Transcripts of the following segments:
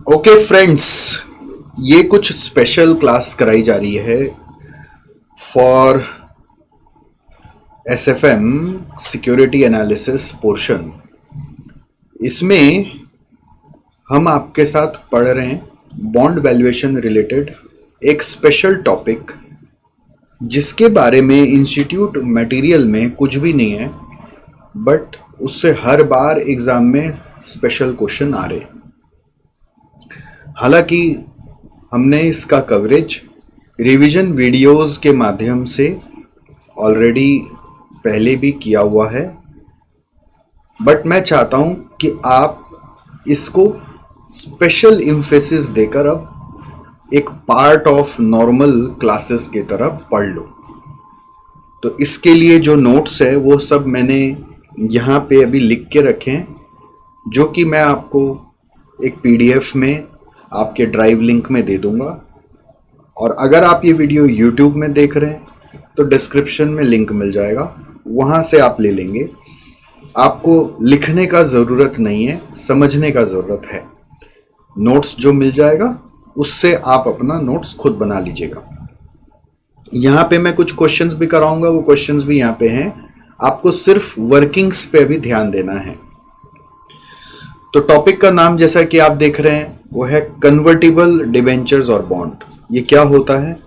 Okay friends, ये कुछ special class कराई जा रही है for SFM security analysis portion. इसमें हम आपके साथ पढ़ रहे हैं बॉन्ड वैल्यूएशन रिलेटेड एक स्पेशल टॉपिक, जिसके बारे में इंस्टीट्यूट मटेरियल में कुछ भी नहीं है, बट उससे हर बार एग्जाम में स्पेशल क्वेश्चन आ रहे हैं। हालांकि हमने इसका कवरेज रिवीजन वीडियोस के माध्यम से ऑलरेडी पहले भी किया हुआ है, बट मैं चाहता हूं कि आप इसको स्पेशल इम्फेसिस देकर अब एक पार्ट ऑफ नॉर्मल क्लासेस की तरह पढ़ लो। तो इसके लिए जो नोट्स है वो सब मैंने यहाँ पे अभी लिख के रखे हैं, जो कि मैं आपको एक पीडीएफ में आपके ड्राइव लिंक में दे दूंगा। और अगर आप ये वीडियो यूट्यूब में देख रहे हैं तो डिस्क्रिप्शन में लिंक मिल जाएगा, वहाँ से आप ले लेंगे। आपको लिखने का ज़रूरत नहीं है, समझने का ज़रूरत है। नोट्स जो मिल जाएगा उससे आप अपना नोट्स खुद बना लीजिएगा। यहाँ पे मैं कुछ क्वेश्चंस भी कराऊंगा, वो क्वेश्चंस भी यहाँ पे हैं। आपको सिर्फ वर्किंग्स पे भी ध्यान देना है। तो टॉपिक का नाम जैसा कि आप देख रहे हैं वो है कन्वर्टिबल डिबेंचर्स और बॉन्ड। ये क्या होता है,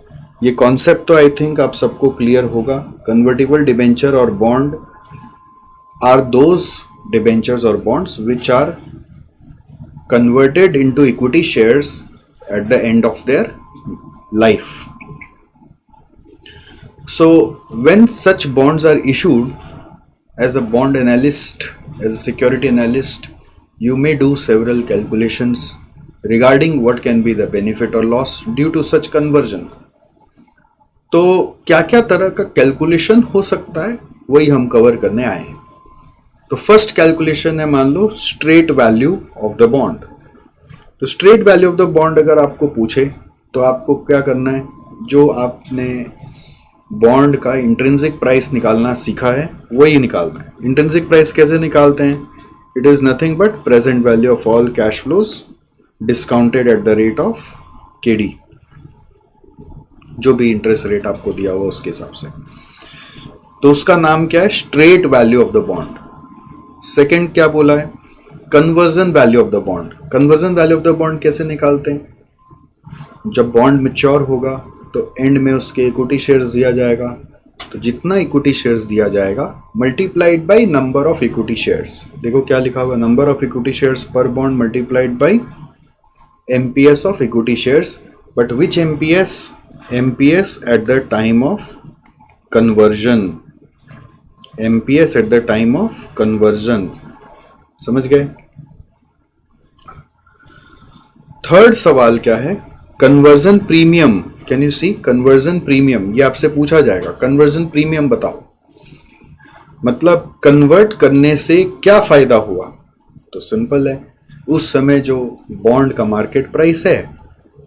ये कॉन्सेप्ट तो आई थिंक आप सबको क्लियर होगा। कन्वर्टिबल डिबेंचर और बॉन्ड आर दोज डिबेंचर्स और bonds which are converted into equity shares at the end of their life. So when such bonds are issued, as a bond analyst, as a security analyst, you may do several calculations regarding what can be the benefit or loss due to such conversion. तो क्या क्या तरह का calculation हो सकता है वही हम कवर करने आए हैं। तो फर्स्ट कैलकुलेशन है, मान लो straight value of the bond. तो straight value of the bond अगर आपको पूछे तो आपको क्या करना है, जो आपने बॉन्ड का इंट्रिंसिक प्राइस निकालना सीखा है वही निकालना है। इंट्रिंसिक प्राइस कैसे निकालते हैं? It is nothing but present value of all cash flows discounted at the rate of KD, जो भी इंटरेस्ट रेट आपको दिया हुआ उसके हिसाब से। तो उसका नाम क्या है? Straight value of the bond. Second क्या बोला है? Conversion value of the bond. Conversion value of the bond कैसे निकालते हैं? जब बॉन्ड मैच्योर होगा तो एंड में उसके इक्विटी शेयर्स दिया जाएगा। तो जितना इक्विटी शेयर्स दिया जाएगा multiplied by number of equity shares. देखो क्या लिखा हुआ, number of equity shares per bond multiplied by MPS of equity shares. But which MPS? MPS at the time of conversion. MPS at the time of conversion. समझ गए? Third सवाल क्या है? Conversion premium. Can you see? Conversion premium, ये आपसे पूछा जाएगा। Conversion premium बताओ, मतलब कन्वर्ट करने से क्या फायदा हुआ? तो सिंपल है, उस समय जो बॉन्ड का मार्केट प्राइस है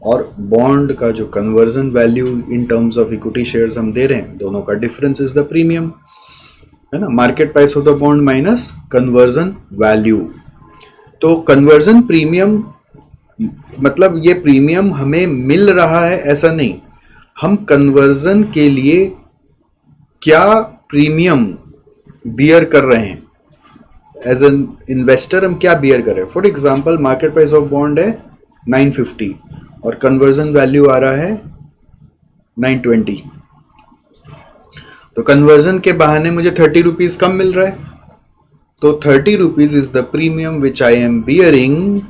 और बॉन्ड का जो conversion value in terms of equity shares हम दे रहे हैं, दोनों का डिफरेंस इज द प्रीमियम, है ना। Market price of the bond minus conversion value. तो कन्वर्जन प्रीमियम मतलब ये प्रीमियम हमें मिल रहा है ऐसा नहीं, हम कन्वर्जन के लिए क्या प्रीमियम बियर कर रहे हैं, एज एन इन्वेस्टर हम क्या बियर कर रहे हैं। For example market price of bond है 950 और कन्वर्जन वैल्यू आ रहा है 920। तो कन्वर्जन के बहाने मुझे 30 रुपीज कम मिल रहा है, तो 30 rupees is the premium which I am bearing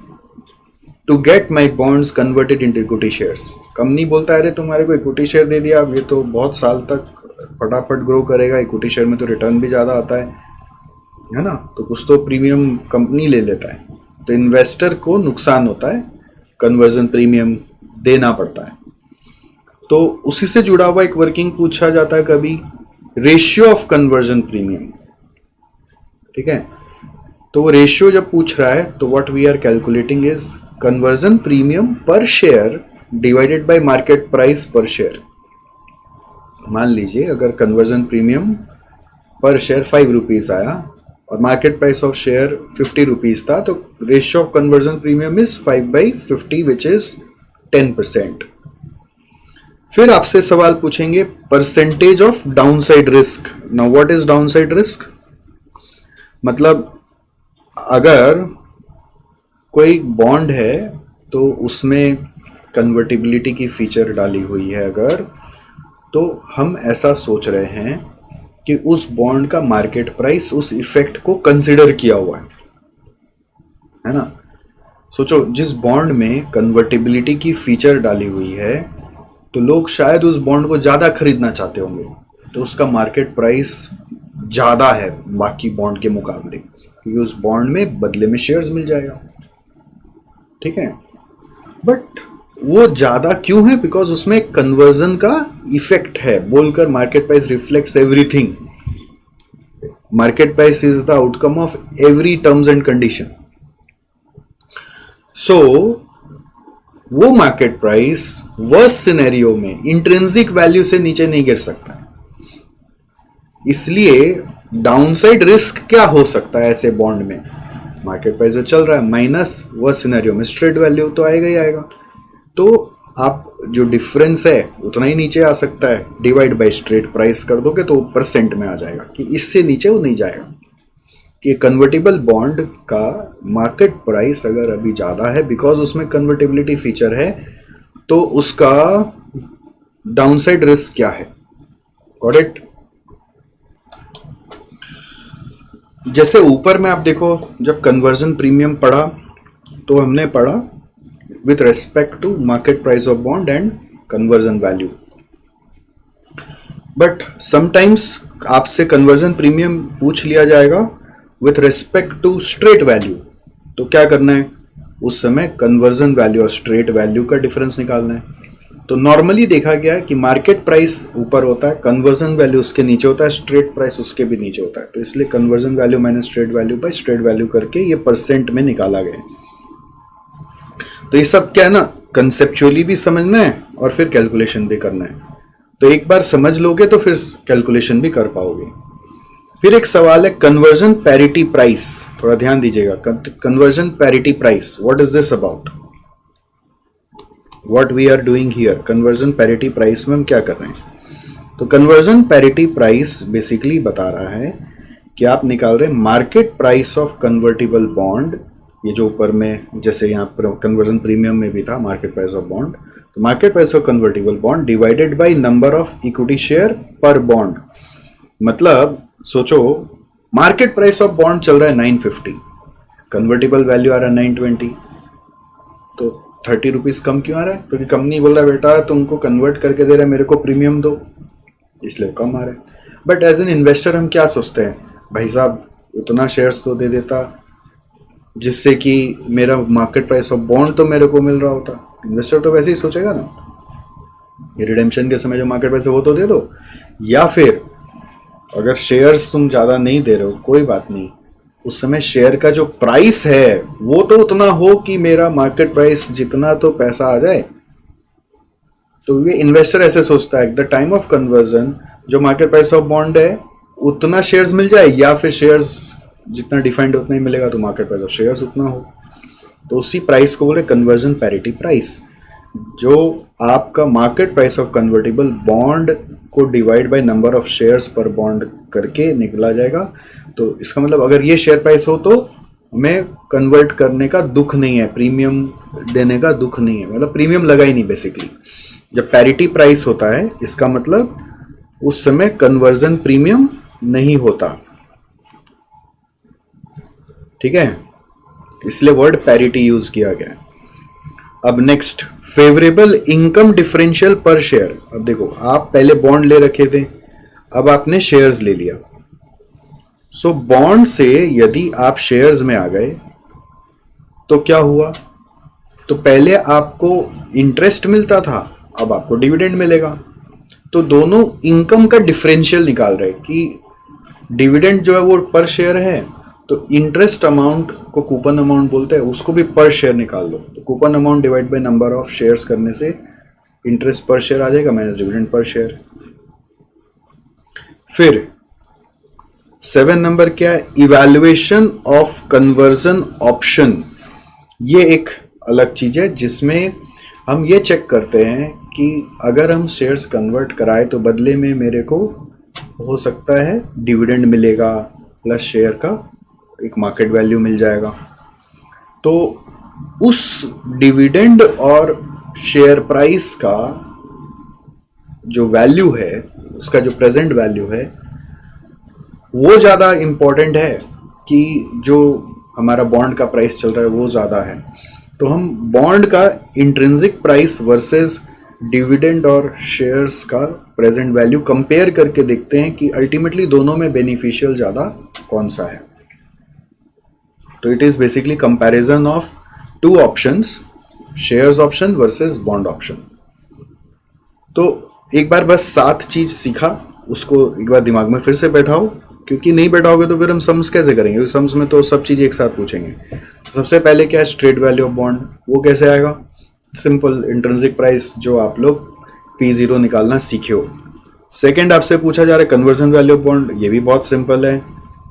to get my bonds converted into equity shares. Company बोलता है अरे तुम्हारे को इक्विटी शेयर दे दिया, अब ये तो बहुत साल तक फटाफट ग्रो करेगा, इक्विटी शेयर में तो रिटर्न भी ज़्यादा आता है ना। तो कुछ तो प्रीमियम कंपनी ले लेता है, तो इन्वेस्टर को नुकसान होता है, कन्वर्जन प्रीमियम देना पड़ता है। तो उसी से जुड़ा हुआ एक वर्किंग पूछा जाता है कभी, रेशियो ऑफ कन्वर्जन प्रीमियम। ठीक है, तो वो रेशियो जब पूछ रहा है तो what we are calculating is conversion premium per share divided by market price per share. मान लीजिए अगर conversion premium per share 5 rupees आया और market price of share 50 rupees था, तो ratio of conversion premium is 5/50 which is 10%। फिर आपसे सवाल पूछेंगे percentage of downside risk. Now what is downside risk? मतलब अगर कोई बॉन्ड है तो उसमें कन्वर्टिबिलिटी की फीचर डाली हुई है अगर, तो हम ऐसा सोच रहे हैं कि उस बॉन्ड का मार्केट प्राइस उस इफेक्ट को कंसिडर किया हुआ है ना। सोचो जिस बॉन्ड में कन्वर्टिबिलिटी की फीचर डाली हुई है तो लोग शायद उस बॉन्ड को ज़्यादा खरीदना चाहते होंगे, तो उसका मार्केट प्राइस ज़्यादा है बाकी बॉन्ड के मुकाबले, क्योंकि उस बॉन्ड में बदले में शेयर्स मिल जाएगा। ठीक है, बट वो ज़्यादा क्यों है? बिकॉज उसमें कन्वर्जन का इफेक्ट है, बोलकर market price reflects everything. Market price is the outcome of every terms and condition. So वो मार्केट प्राइस वर्स्ट सिनेरियो में इंट्रिंसिक वैल्यू से नीचे नहीं गिर सकता है। इसलिए डाउनसाइड रिस्क क्या हो सकता है ऐसे बॉन्ड में? मार्केट प्राइस जो चल रहा है माइनस वर्स्ट सिनेरियो में स्ट्रेट वैल्यू तो आएगा ही आएगा, तो आप जो डिफरेंस है उतना ही नीचे आ सकता है, डिवाइड बाय स्ट्रेट प्राइस कर दोगे तो परसेंट में आ जाएगा कि इससे नीचे वो नहीं जाएगा। कि कन्वर्टिबल बॉन्ड का मार्केट प्राइस अगर अभी ज़्यादा है बिकॉज उसमें कन्वर्टिबिलिटी फीचर है, तो उसका डाउनसाइड रिस्क क्या है? Got it? जैसे ऊपर में आप देखो, जब कन्वर्जन प्रीमियम पढ़ा तो हमने पढ़ा with respect to market price of bond and conversion value, but sometimes आपसे कन्वर्जन प्रीमियम पूछ लिया जाएगा with respect to straight value, तो क्या करना है? उस समय कन्वर्जन वैल्यू और स्ट्रेट वैल्यू का डिफरेंस निकालना है। तो नॉर्मली देखा गया है कि मार्केट प्राइस ऊपर होता है, कन्वर्जन वैल्यू उसके नीचे होता है, स्ट्रेट प्राइस उसके भी नीचे होता है, तो इसलिए conversion value minus straight value by straight value करके ये परसेंट में निकाला गया है। तो ये सब क्या है ना, कंसेप्चुअली भी समझना है और फिर कैलकुलेशन भी करना है। तो एक बार समझ लोगे तो फिर कैलकुलेशन भी कर पाओगे। फिर एक सवाल है कन्वर्जन पैरिटी प्राइस, थोड़ा ध्यान दीजिएगा। Conversion parity price, what is this about? What we are doing here? Conversion parity price में हम क्या कर रहे हैं? तो कन्वर्जन पैरिटी प्राइस बेसिकली बता रहा है कि आप निकाल रहे हैं market price of convertible bond, ये जो ऊपर में जैसे यहाँ पर कन्वर्जन प्रीमियम में भी था मार्केट प्राइस ऑफ बॉन्ड, तो market price of convertible bond divided by number of equity share पर बॉन्ड। मतलब सोचो मार्केट प्राइस ऑफ बॉन्ड चल रहा है 950, कन्वर्टिबल वैल्यू आ रहा है 920, तो 30 रुपीज कम क्यों आ रहा है? क्योंकि कंपनी बोल रहा है बेटा तुमको कन्वर्ट करके दे रहा है, मेरे को प्रीमियम दो, इसलिए कम आ रहा है। बट एज एन इन्वेस्टर हम क्या सोचते हैं, भाई साहब उतना शेयर्स तो दे देता जिससे कि मेरा मार्केट प्राइस ऑफ बॉन्ड तो मेरे को मिल रहा होता। इन्वेस्टर तो वैसे ही सोचेगा ना, ये रिडेम्पशन के समय जो मार्केट प्राइस है वो तो दे दो, या फिर अगर शेयर्स तुम ज़्यादा नहीं दे रहे हो कोई बात नहीं, उस समय शेयर का जो प्राइस है वो तो उतना हो कि मेरा मार्केट प्राइस जितना तो पैसा आ जाए। तो ये इन्वेस्टर ऐसे सोचता है, eight the time of conversion जो मार्केट प्राइस ऑफ बॉन्ड है उतना शेयर्स मिल जाए, या फिर शेयर्स जितना डिफाइंड उतना ही मिलेगा तो मार्केट प्राइस ऑफ शेयर्स उतना हो। तो उसी प्राइस को बोले कन्वर्जन पैरिटी प्राइस, जो आपका market price of convertible bond को divide by number of shares per bond करके निकला जाएगा। तो इसका मतलब अगर ये शेयर प्राइस हो तो हमें कन्वर्ट करने का दुख नहीं है, प्रीमियम देने का दुख नहीं है, मतलब प्रीमियम लगा ही नहीं बेसिकली। जब पैरिटी प्राइस होता है इसका मतलब उस समय कन्वर्जन प्रीमियम नहीं होता, ठीक है, इसलिए वर्ड पैरिटी यूज किया गया है। अब नेक्स्ट, फेवरेबल इनकम डिफरेंशियल पर शेयर। अब देखो आप पहले बॉन्ड ले रखे थे, अब आपने शेयर्स ले लिया। सो बॉन्ड से यदि आप शेयर्स में आ गए तो क्या हुआ? तो पहले आपको इंटरेस्ट मिलता था, अब आपको डिविडेंड मिलेगा। तो दोनों इनकम का डिफरेंशियल निकाल रहे कि डिविडेंड जो है वो पर शेयर है, तो इंटरेस्ट अमाउंट को कूपन अमाउंट बोलते हैं, उसको भी पर शेयर निकाल लो। तो coupon amount divide by number of shares करने से इंटरेस्ट पर शेयर आ जाएगा माइनस डिविडेंड पर शेयर। फिर 7 नंबर क्या है, इवैल्यूएशन ऑफ कन्वर्जन ऑप्शन। ये एक अलग चीज है जिसमें हम ये चेक करते हैं कि अगर हम शेयर्स कन्वर्ट कराए तो बदले में मेरे को हो सकता है डिविडेंड मिलेगा प्लस शेयर का एक मार्केट वैल्यू मिल जाएगा। तो उस डिविडेंड और शेयर प्राइस का जो वैल्यू है, उसका जो प्रेजेंट वैल्यू है, वो ज़्यादा इम्पोर्टेंट है कि जो हमारा बॉन्ड का प्राइस चल रहा है वो ज़्यादा है। तो हम बॉन्ड का इंट्रिंसिक प्राइस वर्सेस डिविडेंड और शेयर्स का प्रेजेंट वैल्यू कंपेयर करके देखते हैं कि अल्टीमेटली दोनों में बेनिफिशियल ज़्यादा कौन सा है। तो it is basically comparison of two options, shares option versus bond option. तो एक बार बस 7 चीज सीखा, उसको एक बार दिमाग में फिर से बैठाओ, क्योंकि नहीं बैठाओगे तो फिर हम सम्स कैसे करेंगे, सम्स में तो सब चीज़ एक साथ पूछेंगे। सबसे पहले क्या है, स्ट्रेट वैल्यू ऑफ बॉन्ड, वो कैसे आएगा? सिंपल, इंट्रिंसिक प्राइस जो आप लोग P0 निकालना सीखे हो। सेकेंड आपसे पूछा जा रहा है कन्वर्जन वैल्यू ऑफ बॉन्ड, ये भी बहुत सिंपल है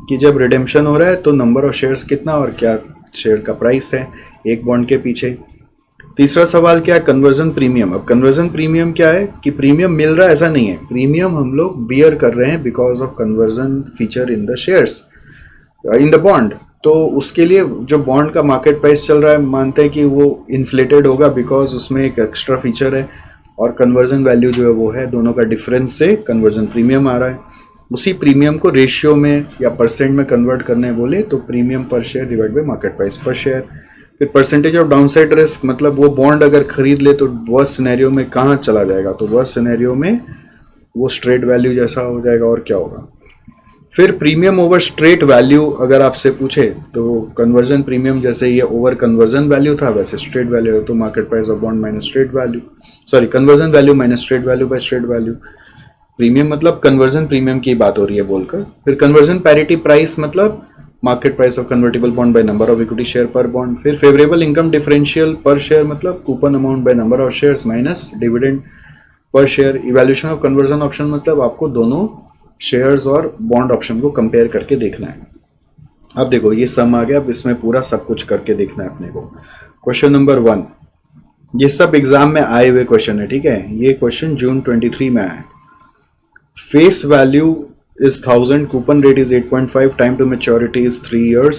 कि जब रिडेम्पशन हो रहा है तो नंबर ऑफ शेयर्स कितना और क्या शेयर का प्राइस है एक बॉन्ड के पीछे। तीसरा सवाल क्या है, कन्वर्जन प्रीमियम। अब कन्वर्जन प्रीमियम क्या है कि प्रीमियम मिल रहा है ऐसा नहीं है, प्रीमियम हम लोग बियर कर रहे हैं because of conversion feature in the shares in the bond. तो उसके लिए जो बॉन्ड का मार्केट प्राइस चल रहा है, मानते हैं कि वो इन्फ्लेटेड होगा बिकॉज उसमें एक एक्स्ट्रा फीचर है, और कन्वर्जन वैल्यू जो है वो है, दोनों का डिफरेंस से कन्वर्जन प्रीमियम आ रहा है। उसी प्रीमियम को रेशियो में या परसेंट में कन्वर्ट करने बोले तो premium per share divide by market price per share. फिर परसेंटेज ऑफ डाउनसाइड रिस्क, मतलब वो बॉन्ड अगर खरीद ले तो वर्स्ट सिनेरियो में कहाँ चला जाएगा, तो वर्स्ट सिनेरियो में वो स्ट्रेट वैल्यू जैसा हो जाएगा और क्या होगा। फिर प्रीमियम ओवर स्ट्रेट वैल्यू अगर आपसे पूछे तो कन्वर्जन प्रीमियम जैसे ये ओवर कन्वर्जन वैल्यू था वैसे स्ट्रेट वैल्यू है, तो market price of bond minus straight value, sorry conversion value minus straight value by straight value. Premium मतलब कन्वर्जन प्रीमियम की बात हो रही है बोलकर। फिर कन्वर्जन पैरिटी प्राइस मतलब market price of convertible bond by number of equity share पर बॉन्ड। फिर फेवरेबल इनकम डिफरेंशियल पर शेयर मतलब coupon amount by number of shares minus dividend per share. Evaluation of conversion option मतलब आपको दोनों shares और bond option को compare करके देखना है। अब देखो ये सम आ गया, अब इसमें पूरा सब कुछ करके देखना है अपने को। क्वेश्चन नंबर 1, ये सब एग्जाम में आए हुए क्वेश्चन है, ठीक है। ये क्वेश्चन जून 23 में आया है। Face value is 1000, coupon rate is 8.5, time to maturity is 3 years,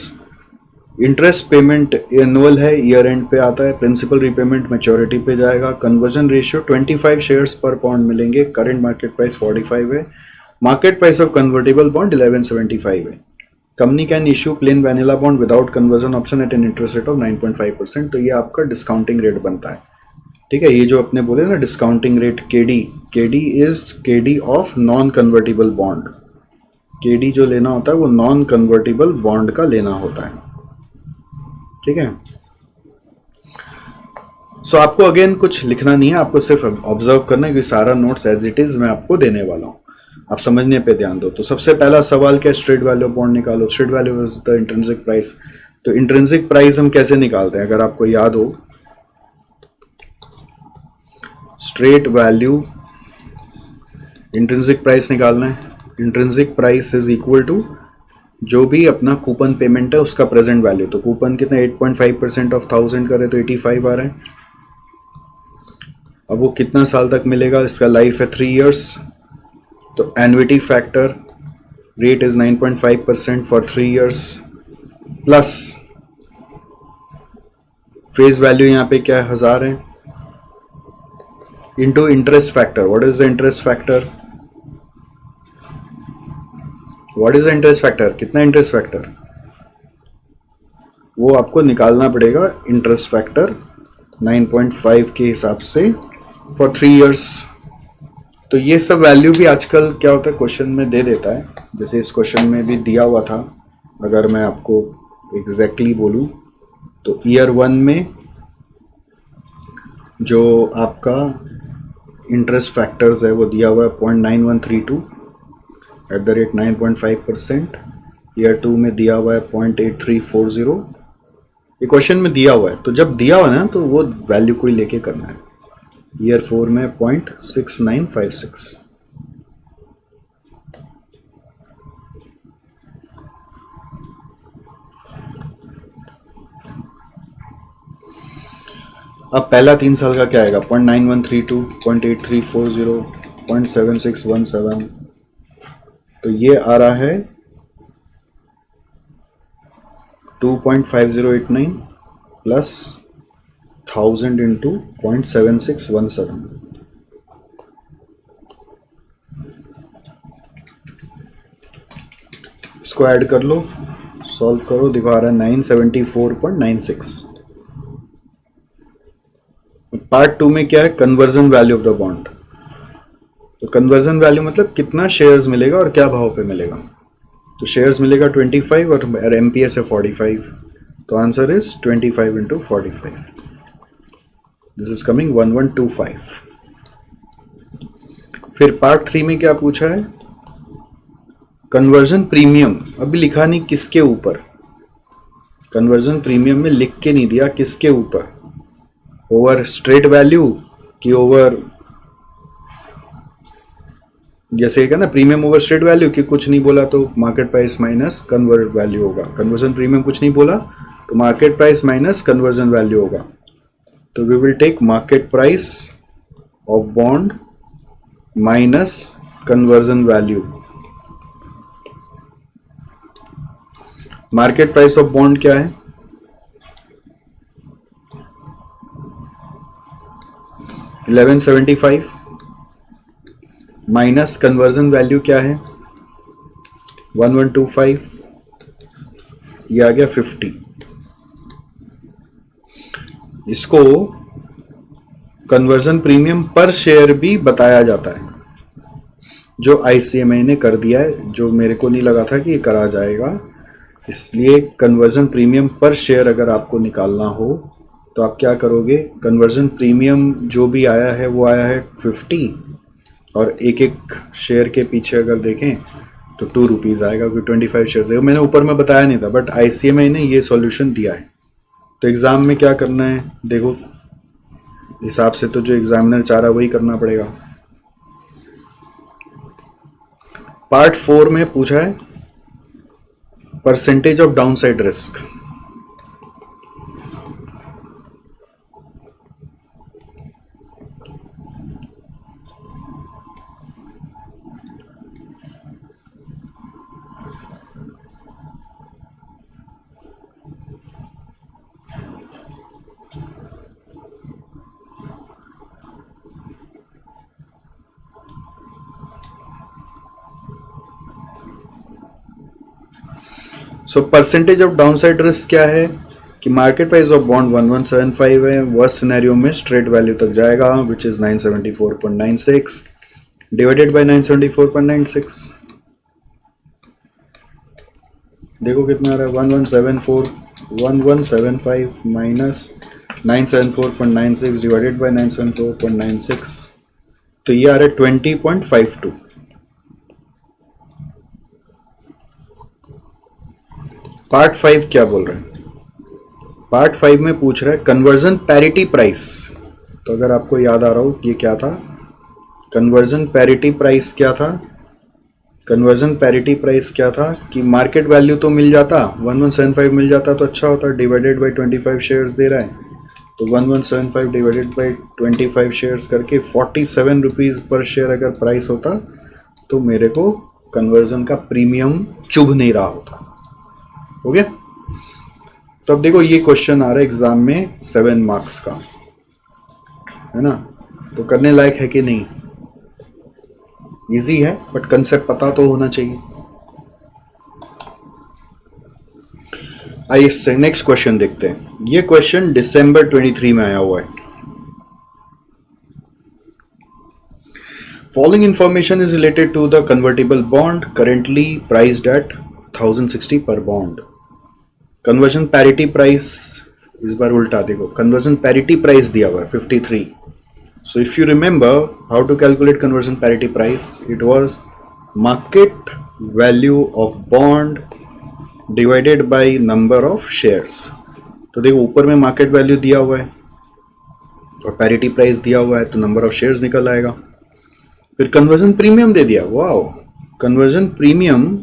interest payment annual है, ईयर एंड पे आता है, प्रिंसिपल रिपेमेंट मैच्योरिटी पे जाएगा, conversion ratio 25 shares per pound मिलेंगे, करंट मार्केट प्राइस 45 है, market price of convertible bond 1175 है। Company can issue plain vanilla bond without conversion option at an interest rate of 9.5%। तो ये आपका डिस्काउंटिंग रेट बनता है, ठीक है। ये जो अपने बोले ना discounting rate KD is KD of non convertible bond. KD जो लेना होता है वो नॉन कन्वर्टेबल बॉन्ड का लेना होता है, ठीक है। सो आपको अगेन कुछ लिखना नहीं है, आपको सिर्फ ऑब्जर्व करना है कि सारा नोट्स एज इट इज मैं आपको देने वाला हूं, आप समझने पे ध्यान दो। तो सबसे पहला सवाल क्या, स्ट्रेट वैल्यू ऑफ बॉन्ड निकालो। Straight value is the intrinsic price. तो इंट्रिंसिक प्राइस हम कैसे निकालते हैं, अगर आपको याद हो, स्ट्रेट वैल्यू इंट्रिंसिक प्राइस निकालना है। Intrinsic price is equal to जो भी अपना कूपन पेमेंट है उसका प्रेजेंट वैल्यू। तो कूपन कितना 8.5% ऑफ 1000 करे तो 85 आ रहा है। अब वो कितना साल तक मिलेगा, इसका लाइफ है 3 इयर्स। तो annuity factor rate is 9.5% for 3 years plus face value यहाँ पे क्या है 1000 है, into interest factor. What is the interest factor, what is the interest factor, कितना इंटरेस्ट फैक्टर, वो आपको निकालना पड़ेगा। इंटरेस्ट फैक्टर 9.5 के हिसाब से फॉर 3 इयर्स। तो ये सब वैल्यू भी आजकल क्या होता है क्वेश्चन में दे देता है, जैसे इस क्वेश्चन में भी दिया हुआ था। अगर मैं आपको एग्जैक्टली बोलूं तो ईयर 1 में जो आपका इंटरेस्ट फैक्टर्स है वो दिया हुआ है 0.9132 एट द रेट 9.5%। ईयर 2 में दिया हुआ है 0.8340। ये क्वेश्चन में दिया हुआ है, तो जब दिया हुआ है ना तो वो वैल्यू को ही लेके करना है। ईयर 4 में 0.6956। अब पहला 3 साल का क्या आएगा, 0.9132, 0.8340, 0.7617, तो ये आ रहा है 2.5089 प्लस 1000 इंटू 0.7617, इसको ऐड कर लो, सॉल्व करो, दिखा रहा है 974.96। पार्ट 2 में क्या है, conversion value of the bond. तो कन्वर्जन वैल्यू मतलब कितना शेयर्स मिलेगा और क्या भाव पे मिलेगा। तो शेयर्स मिलेगा 25 और एमपीएस है 45, तो answer is 25 into 45, this is coming 1125। फिर पार्ट 3 में क्या पूछा है, कन्वर्जन प्रीमियम, अभी लिखा नहीं किसके ऊपर, कन्वर्जन प्रीमियम में लिख के नहीं दिया किसके ऊपर, ओवर स्ट्रेट वैल्यू कि ओवर, जैसे क्या ना प्रीमियम ओवर स्ट्रेट वैल्यू, कि कुछ नहीं बोला तो market price minus convert value होगा, कन्वर्जन प्रीमियम कुछ नहीं बोला तो market price minus conversion value होगा। तो we will take market price of bond minus conversion value. Market price of bond क्या है, $11.75 माइनस कन्वर्जन वैल्यू क्या है 1125, ये आ गया 50। इसको कन्वर्जन प्रीमियम पर शेयर भी बताया जाता है, जो आईसीएमआई ने कर दिया है, जो मेरे को नहीं लगा था कि ये करा जाएगा। इसलिए कन्वर्जन प्रीमियम पर शेयर अगर आपको निकालना हो तो आप क्या करोगे, कन्वर्जन प्रीमियम जो भी आया है वो आया है 50, और एक एक शेयर के पीछे अगर देखें तो 2 रुपीज़ आएगा, क्योंकि 25 शेयर्स है। मैंने ऊपर में बताया नहीं था, बट आईसीएमआई ने ये सॉल्यूशन दिया है। तो एग्ज़ाम में क्या करना है, देखो हिसाब से तो जो एग्जामिनर चाह रहा है वही करना पड़ेगा। पार्ट 4 में पूछा है percentage of downside risk. So percentage of downside risk क्या है कि मार्केट प्राइस ऑफ बॉन्ड 1175 है, वर्स्ट सिनेरियो में स्ट्रेट वैल्यू तक जाएगा विच इज 974.96 डिवाइडेड बाय 974.96, देखो कितना आ रहा है 1175 माइनस 974.96 डिवाइडेड बाय 974.96, तो ये आ रहा है 20.52। पार्ट 5 क्या बोल रहे हैं, पार्ट 5 में पूछ रहा है कन्वर्जन पैरिटी प्राइस। तो अगर आपको याद आ रहा हो ये क्या था, कन्वर्जन पैरिटी प्राइस क्या था, कन्वर्जन पैरिटी प्राइस क्या था कि मार्केट वैल्यू तो मिल जाता 1175 मिल जाता तो अच्छा होता, डिवाइडेड बाय 25 शेयर्स दे रहा है, तो 1175 डिवाइडेड बाय 25 शेयर्स करके 47 रुपीज़ पर शेयर अगर प्राइस होता तो मेरे को कन्वर्जन का प्रीमियम चुभ नहीं रहा होता। हो गया। तो अब देखो ये क्वेश्चन आ रहा है एग्जाम में 7 मार्क्स का, है ना, तो करने लायक है कि नहीं, इजी है बट कंसेप्ट पता तो होना चाहिए। आइए नेक्स्ट क्वेश्चन देखते हैं। ये क्वेश्चन दिसंबर 23 में आया हुआ है। Following information is related to the convertible bond currently priced at 1060 per bond. Conversion parity price, इस बार उल्टा देखो, कन्वर्जन पैरिटी प्राइस दिया हुआ है 53। So if you remember how to calculate conversion parity price, it was market value of bond divided by number of shares. तो देखो ऊपर में मार्केट वैल्यू दिया हुआ है और पैरिटी प्राइस दिया हुआ है, तो नंबर ऑफ शेयर्स निकल आएगा। फिर कन्वर्जन प्रीमियम दे दिया, वाओ, कन्वर्जन प्रीमियम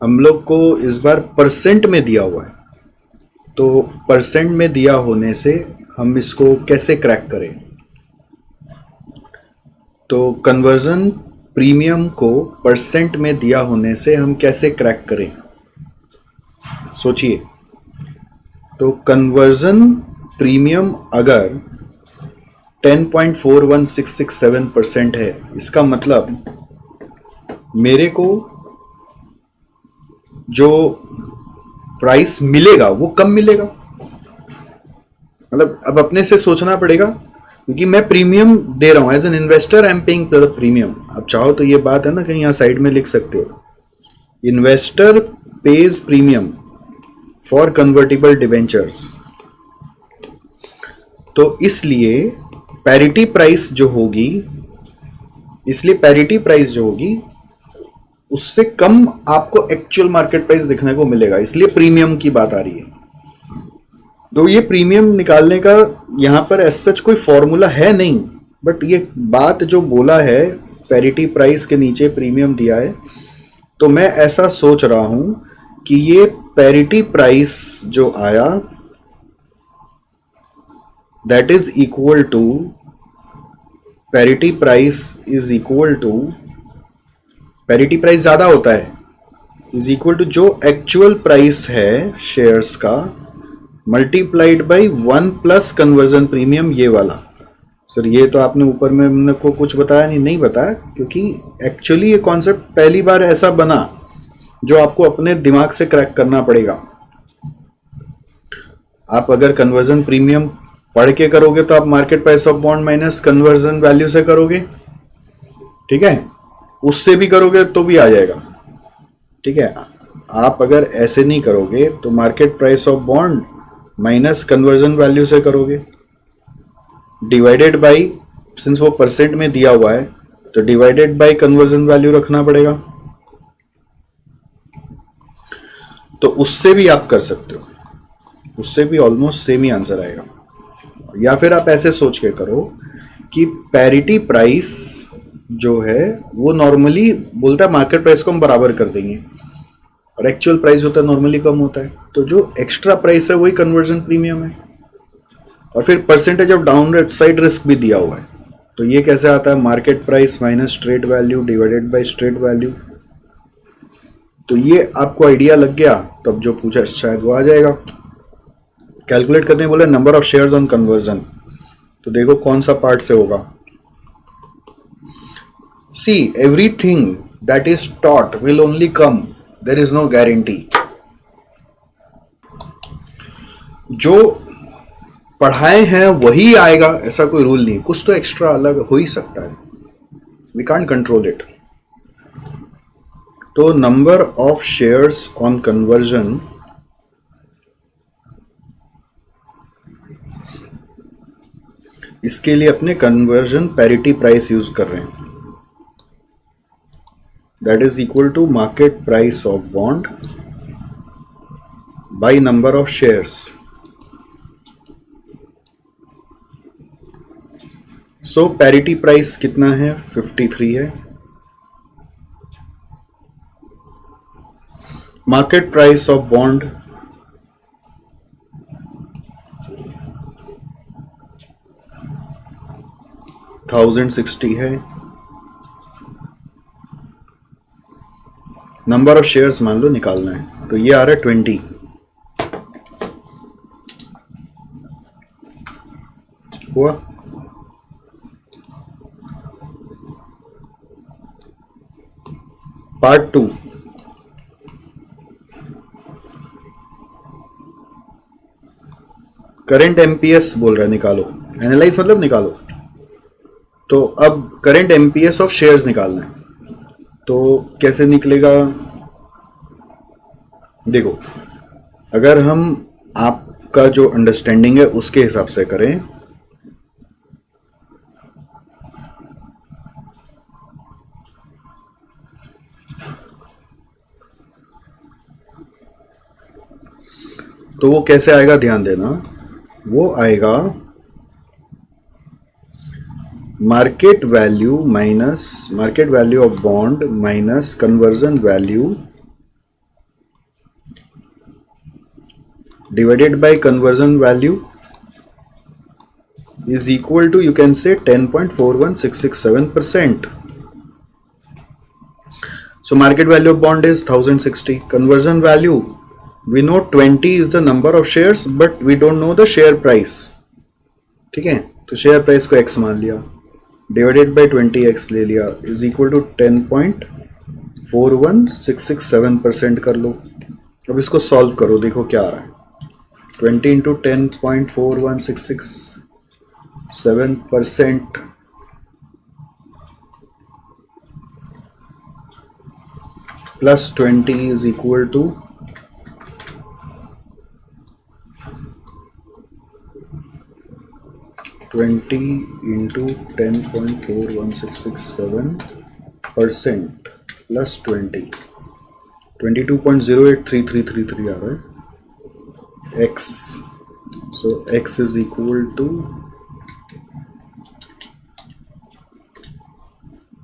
हम लोग को इस बार परसेंट में दिया हुआ है, तो परसेंट में दिया होने से हम इसको कैसे क्रैक करें? तो कन्वर्जन प्रीमियम को परसेंट में दिया होने से हम कैसे क्रैक करें, सोचिए। तो कन्वर्जन प्रीमियम अगर 10.41667% है, इसका मतलब मेरे को जो प्राइस मिलेगा वो कम मिलेगा। मतलब अब अपने से सोचना पड़ेगा, क्योंकि मैं प्रीमियम दे रहा हूं as an investor, I am paying the premium. अब चाहो तो ये बात है ना, कहीं यहाँ साइड में लिख सकते हो, investor page premium for convertible debentures. तो इसलिए पैरिटी प्राइस जो होगी, उससे कम आपको एक्चुअल मार्केट प्राइस दिखने को मिलेगा, इसलिए प्रीमियम की बात आ रही है। तो ये प्रीमियम निकालने का यहाँ पर एज सच कोई फॉर्मूला है नहीं, बट ये बात जो बोला है पैरिटी प्राइस के नीचे प्रीमियम दिया है, तो मैं ऐसा सोच रहा हूं कि ये पैरिटी प्राइस जो आया that is equal to, parity price is equal to, parity price ज्यादा होता है, इज इक्वल टू जो एक्चुअल प्राइस है शेयर्स का multiplied by 1 plus conversion premium, ये वाला। सर ये तो आपने ऊपर में हमने को कुछ बताया नहीं बताया, क्योंकि एक्चुअली ये कॉन्सेप्ट पहली बार ऐसा बना जो आपको अपने दिमाग से क्रैक करना पड़ेगा। आप अगर कन्वर्जन प्रीमियम पढ़ के करोगे तो आप market price of bond minus conversion value से करोगे, ठीक है, उससे भी करोगे तो भी आ जाएगा, ठीक है। आप अगर ऐसे नहीं करोगे तो market price of bond minus conversion value से करोगे, डिवाइडेड बाई, सिंस वो परसेंट में दिया हुआ है तो डिवाइडेड बाई कन्वर्जन वैल्यू रखना पड़ेगा, तो उससे भी आप कर सकते हो, उससे भी ऑलमोस्ट सेम ही आंसर आएगा। या फिर आप ऐसे सोच के करो कि पैरिटी प्राइस जो है वो नॉर्मली बोलता है मार्केट प्राइस को हम बराबर कर देंगे, और एक्चुअल प्राइस होता है नॉर्मली कम होता है, तो जो एक्स्ट्रा प्राइस है वही कन्वर्जन प्रीमियम है। और फिर percentage of down side risk भी दिया हुआ है, तो ये कैसे आता है, market price minus trade value divided by trade value. तो ये आपको आइडिया लग गया, तब जो पूछा शायद वो आ जाएगा। कैलकुलेट करने बोले number of shares on conversion, तो देखो कौन सा पार्ट से होगा। See everything that is taught will only come, there is no guarantee. जो पढ़ाए हैं वही आएगा ऐसा कोई रूल नहीं, कुछ तो एक्स्ट्रा अलग हो ही सकता है, वी कांट कंट्रोल इट। तो number of shares on conversion इसके लिए अपने कन्वर्जन पैरिटी प्राइस यूज कर रहे हैं, that is equal to market price of bond by number of shares. So parity price कितना है, 53 है। मार्केट प्राइस ऑफ बॉन्ड 1060 है। नंबर ऑफ शेयर्स मान लो निकालना है, तो ये आ रहा है 20। हुआ? पार्ट 2, करंट एमपीएस बोल रहा है निकालो, एनालाइज मतलब निकालो। तो अब करंट एमपीएस ऑफ शेयर्स निकालना है, तो कैसे निकलेगा, देखो अगर हम आपका जो अंडरस्टैंडिंग है उसके हिसाब से करें, तो वो कैसे आएगा ध्यान देना, वो आएगा market value minus market value of bond minus conversion value divided by conversion value is equal to, you can say, 10.41667%. So market value of bond is 1060. Conversion value, we know 20 is the number of shares, but we don't know the share price. ठीक है, तो share price को x मान लिया, divided by 20x ले लिया, is equal to 10.41667% कर लो. अब इसको सॉल्व करो, देखो क्या आ रहा है. 20 into 10.41667% plus 20 is equal to 20 into 10.41667% plus 20, 22.083333 आ रहा है x. So x is equal to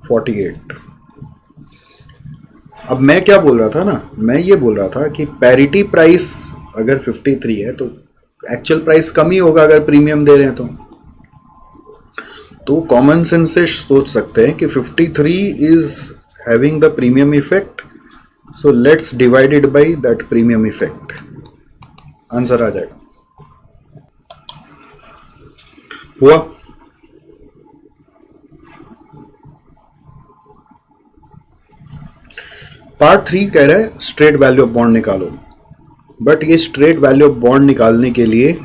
48. अब मैं क्या बोल रहा था ना, मैं ये बोल रहा था कि पैरिटी प्राइस अगर 53 है तो एक्चुअल प्राइस कम ही होगा अगर प्रीमियम दे रहे हैं तो कॉमन सेंस से सोच सकते हैं कि 53 is having the premium effect, so let's divided by that premium effect. Answer आ जाएगा. हुआ. पार्ट 3 कह रहा है स्ट्रेट वैल्यू ऑफ बॉन्ड निकालो, बट ये स्ट्रेट वैल्यू ऑफ बॉन्ड निकालने के लिए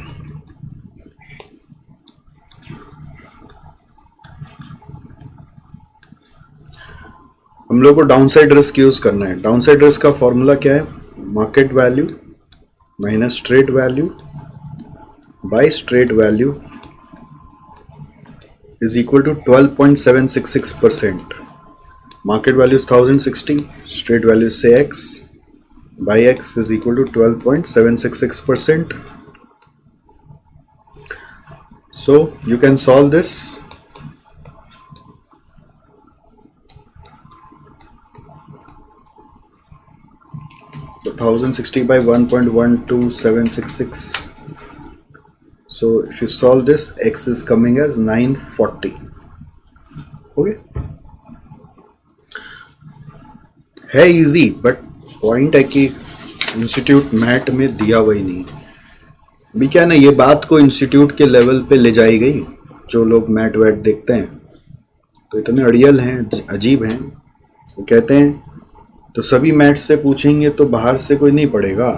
हम लोग को डाउनसाइड रिस्क यूज करना है. डाउनसाइड रिस्क का फॉर्मूला क्या है? Market value minus straight value by straight value is equal to 12.766%. Market value is 1060, straight value से x by x is equal to 12.766%. So you can solve this. So 1060 by 1.12766. So if you solve this, x is coming as 940. Okay, है easy, but point है कि institute mat में दिया वही नहीं. भी क्या ना, ये बात को इंस्टीट्यूट के लेवल पे ले जाई गई. जो लोग मैट वैट देखते हैं तो इतने अड़ियल हैं, अजीब हैं. वो कहते हैं तो सभी मैट से पूछेंगे तो बाहर से कोई नहीं पढ़ेगा.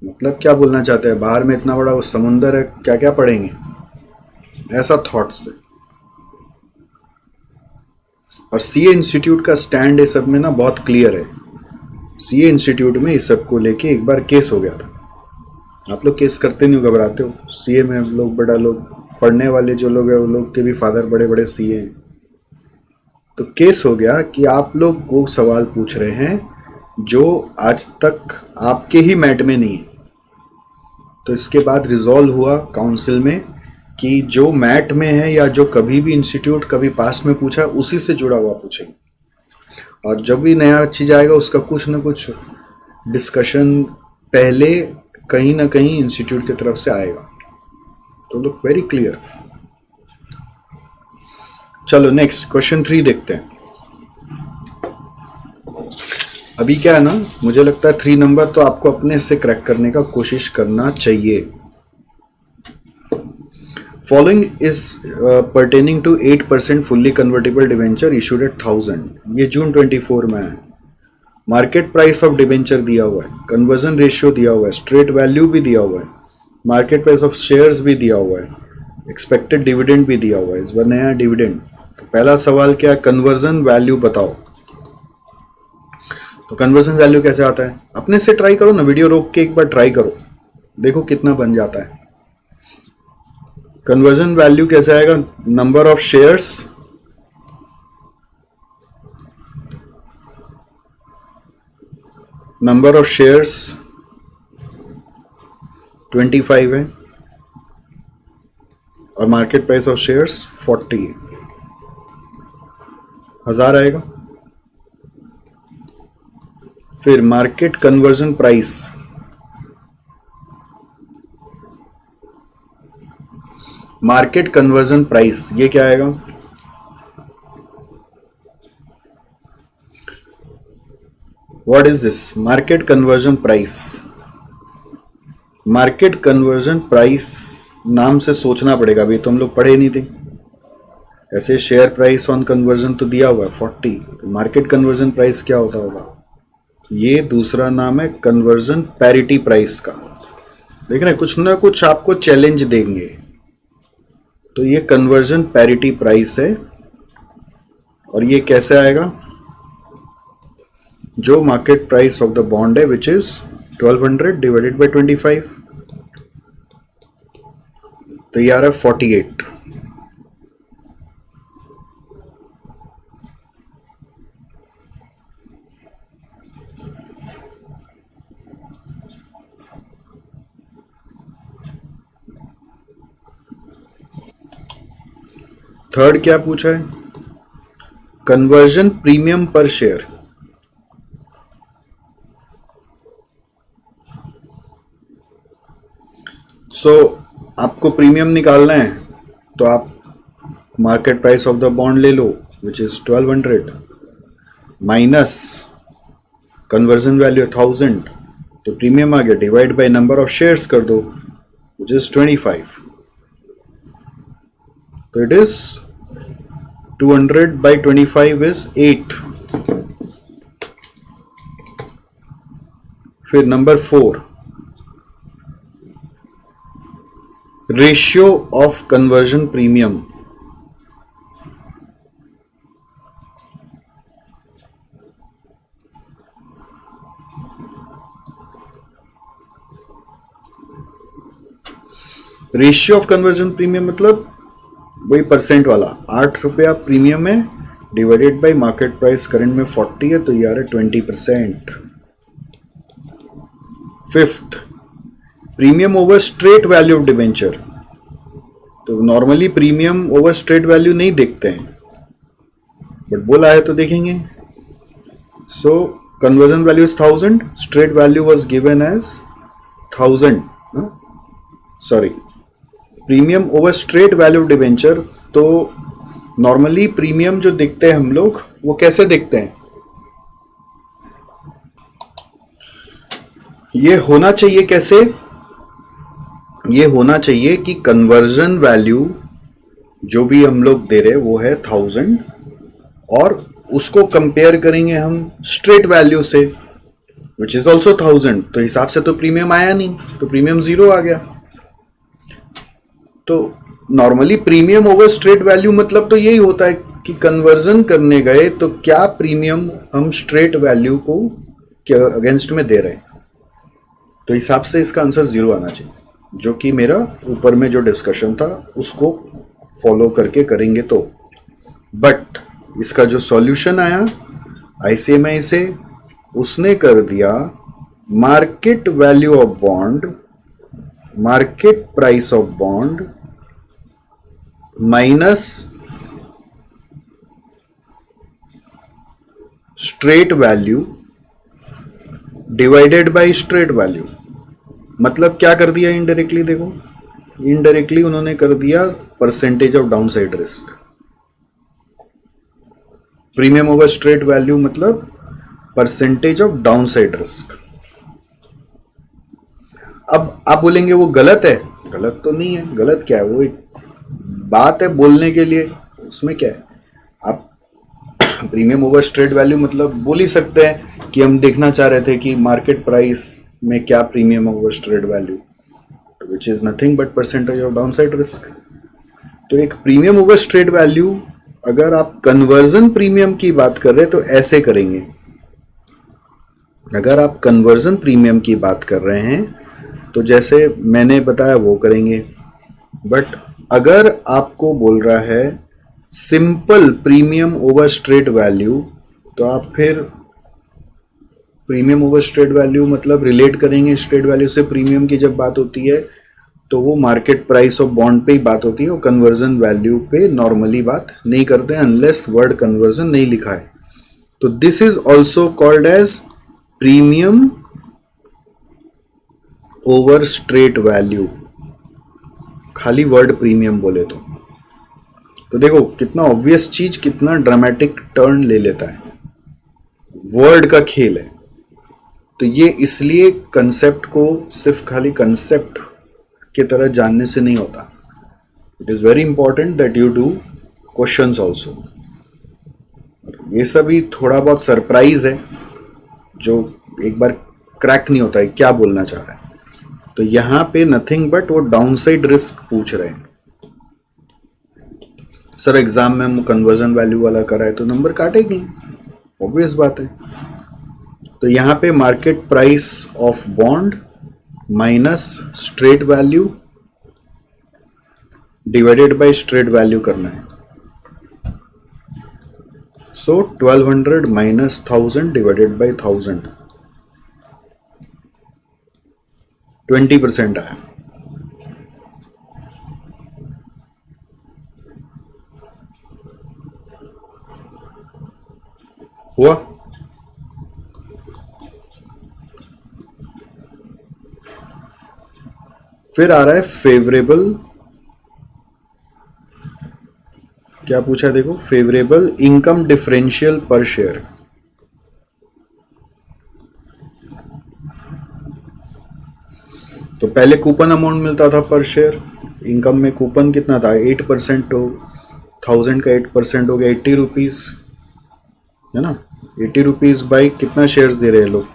मतलब क्या बोलना चाहते हैं? बाहर में इतना बड़ा वो समुंदर है, क्या क्या पढ़ेंगे, ऐसा थॉट से. और सीए इंस्टीट्यूट का स्टैंड इस सब में ना बहुत क्लियर है. सीए इंस्टीट्यूट में इस सब को लेके एक बार केस हो गया था. आप लोग केस करते नहीं हो, घबराते हो. सीए में हम लोग बड़ा लोग पढ़ने वाले जो लोग हैं वो लोग के भी फादर बड़े बड़े सीए हैं. तो केस हो गया कि आप लोग को सवाल पूछ रहे हैं जो आज तक आपके ही मैट में नहीं है. तो इसके बाद रिजॉल्व हुआ काउंसिल में कि जो मैट में है या जो कभी भी इंस्टीट्यूट कभी पास्ट में पूछा उसी से जुड़ा हुआ पूछेंगे. और जब भी नया चीज आएगा उसका कुछ ना कुछ डिस्कशन पहले कहीं ना कहीं इंस्टीट्यूट की तरफ से आएगा. तो लुक वेरी क्लियर. चलो नेक्स्ट क्वेश्चन 3 देखते हैं. अभी क्या है ना, मुझे लगता है 3 नंबर तो आपको अपने से क्रैक करने का कोशिश करना चाहिए. Following is pertaining to 8% fully convertible debenture issued at 1000. ये जून 24 में है. मार्केट प्राइस ऑफ डिवेंचर दिया हुआ है, कन्वर्जन रेशियो दिया हुआ है, स्ट्रेट वैल्यू भी दिया हुआ है, मार्केट प्राइस ऑफ शेयर्स भी दिया हुआ है, एक्सपेक्टेड डिविडेंड भी दिया हुआ है. इस बार नया डिविडेंड. तो पहला सवाल क्या है? कन्वर्जन वैल्यू बताओ. तो कन्वर्जन वैल्यू कैसे आता है? अपने से ट्राई करो ना, वीडियो रोक के एक बार ट्राई करो, देखो कितना बन जाता है. कन्वर्जन वैल्यू कैसे आएगा? Number of shares number of shares 25 है और मार्केट प्राइस ऑफ शेयर्स 40 है. 1000 आएगा. फिर market conversion price market conversion price, ये क्या आएगा? What is this? Market conversion price. Market conversion price नाम से सोचना पड़ेगा, अभी तो हम लोग पढ़े नहीं थे। ऐसे शेयर प्राइस ऑन कन्वर्जन तो दिया हुआ है 40, तो मार्केट कन्वर्जन प्राइस क्या होता होगा? ये दूसरा नाम है कन्वर्जन पैरिटी प्राइस का। देख रहे हैं, कुछ ना कुछ आपको चैलेंज देंगे। तो ये कन्वर्जन पैरिटी प्राइस है, और ये कैसे आएगा? जो market price of the bond है विच इज 1200 डिवाइडेड बाई 25, तो ये आ रहा है 48। थर्ड क्या पूछा है? Conversion premium per share. So आपको प्रीमियम निकालना है तो आप market price of the bond ले लो which is 1200 minus conversion value 1000, तो प्रीमियम आ गया, divide by number of shares कर दो विच इज 25, तो इट इज 200 by 25 is 8। फिर number 4, ratio of conversion premium. Ratio of conversion premium मतलब वही परसेंट वाला, 8 रुपया प्रीमियम है divided by market price current में 40 है, तो ये आ रहा है 20%। Fifth, premium over straight value of debenture. तो normally premium over straight value नहीं देखते हैं, बट बोला है तो देखेंगे। So conversion value is 1000, straight value was given as 1000, sorry, premium over straight value debenture. तो नॉर्मली प्रीमियम जो देखते हैं हम लोग वो कैसे देखते हैं? ये होना चाहिए कैसे? ये होना चाहिए कि कन्वर्जन वैल्यू जो भी हम लोग दे रहे वो है 1000, और उसको कंपेयर करेंगे हम स्ट्रेट वैल्यू से विच इज ऑल्सो 1000, तो हिसाब से तो प्रीमियम आया नहीं, तो प्रीमियम 0 आ गया। तो normally premium over straight value मतलब तो यही होता है कि कन्वर्जन करने गए तो क्या प्रीमियम हम स्ट्रेट वैल्यू को अगेंस्ट में दे रहे हैं, तो हिसाब से इसका आंसर 0 आना चाहिए, जो कि मेरा ऊपर में जो डिस्कशन था उसको फॉलो करके करेंगे तो। बट इसका जो सॉल्यूशन आया ICMI से, उसने कर दिया market value of bond, market price of bond minus straight value divided by straight value. मतलब क्या कर दिया इनडायरेक्टली? देखो, इनडायरेक्टली उन्होंने कर दिया percentage of downside risk. Premium over straight value मतलब परसेंटेज ऑफ डाउनसाइड रिस्क। अब आप बोलेंगे वो गलत है, गलत तो नहीं है। गलत क्या है? वो एक बात है बोलने के लिए, उसमें क्या है? आप प्रीमियम ओवर स्ट्रेट वैल्यू मतलब बोल ही सकते हैं कि हम देखना चाह रहे थे कि मार्केट प्राइस में क्या premium over straight value, which is nothing but percentage of downside risk. तो एक प्रीमियम ओवर स्ट्रेट वैल्यू, अगर आप कन्वर्जन प्रीमियम की बात कर रहे हैं तो ऐसे करेंगे। अगर आप कन्वर्जन प्रीमियम की बात कर रहे हैं तो जैसे मैंने बताया वो करेंगे। बट अगर आपको बोल रहा है simple premium over straight value, तो आप फिर प्रीमियम ओवर स्ट्रेट वैल्यू मतलब रिलेट करेंगे स्ट्रेट वैल्यू से। प्रीमियम की जब बात होती है तो वो मार्केट प्राइस ऑफ बॉन्ड पे ही बात होती है, वो कन्वर्जन वैल्यू पे नॉर्मली बात नहीं करते हैं अनलेस वर्ड कन्वर्जन नहीं लिखा है। तो this is also called as premium over straight value. खाली वर्ड प्रीमियम बोले तो देखो कितना ऑब्वियस चीज कितना ड्रामेटिक टर्न ले लेता है, वर्ड का खेल है। तो ये इसलिए कंसेप्ट को सिर्फ खाली कंसेप्ट की तरह जानने से नहीं होता, it is very important that you do questions also. ये सभी थोड़ा बहुत सरप्राइज है जो एक बार क्रैक नहीं होता है क्या बोलना चाह रहा है। तो यहां पे नथिंग बट वो डाउनसाइड रिस्क पूछ रहे हैं। सर एग्जाम में हम कन्वर्जन वैल्यू वाला करा है तो नंबर काटेंगे, ऑब्वियस बात है। तो यहां पे market price of bond minus straight value divided by straight value करना है। सो 1200 माइनस 1000 डिवाइडेड बाय 1000, 20% आया। हुआ? फिर आ रहा है फेवरेबल, क्या पूछा देखो, फेवरेबल इनकम डिफरेंशियल पर शेयर। तो पहले कूपन अमाउंट मिलता था पर शेयर, इनकम में कूपन कितना था 8%, तो 1000 का 8% हो गया 80 रुपीज, है ना। 80 रुपीज बाई कितना शेयर्स दे रहे हैं लोग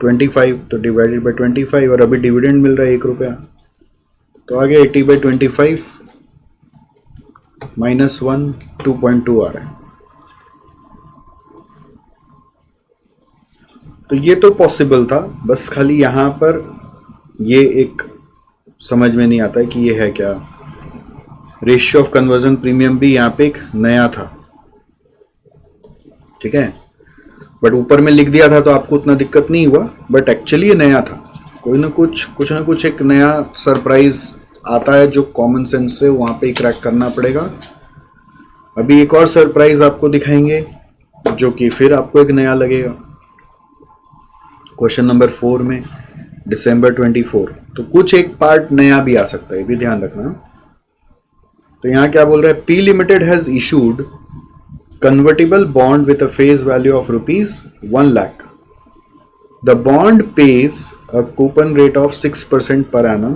25, तो डिवाइडेड बाई 25, और अभी डिविडेंड मिल रहा है 1 रुपया, तो आ गया 80 बाई 25 माइनस 1, 2.2 आ रहा है। तो ये तो पॉसिबल था, बस खाली यहां पर ये एक समझ में नहीं आता है कि ये है क्या। रेशियो ऑफ कन्वर्जन प्रीमियम भी यहाँ पे एक नया था, ठीक है, बट ऊपर में लिख दिया था तो आपको उतना दिक्कत नहीं हुआ, बट एक्चुअली ये नया था। कोई ना कुछ एक नया सरप्राइज आता है जो कॉमन सेंस से वहां पे क्रैक करना पड़ेगा। अभी एक और सरप्राइज आपको दिखाएंगे जो कि फिर आपको एक नया लगेगा। क्वेश्चन नंबर 4 में दिसंबर 24, तो कुछ एक पार्ट नया भी आ सकता है, ये भी ध्यान रखना। तो यहां क्या बोल रहा है, P limited has issued convertible bond with a face value of rupees 1 lakh. The bond pays a coupon rate of 6% per annum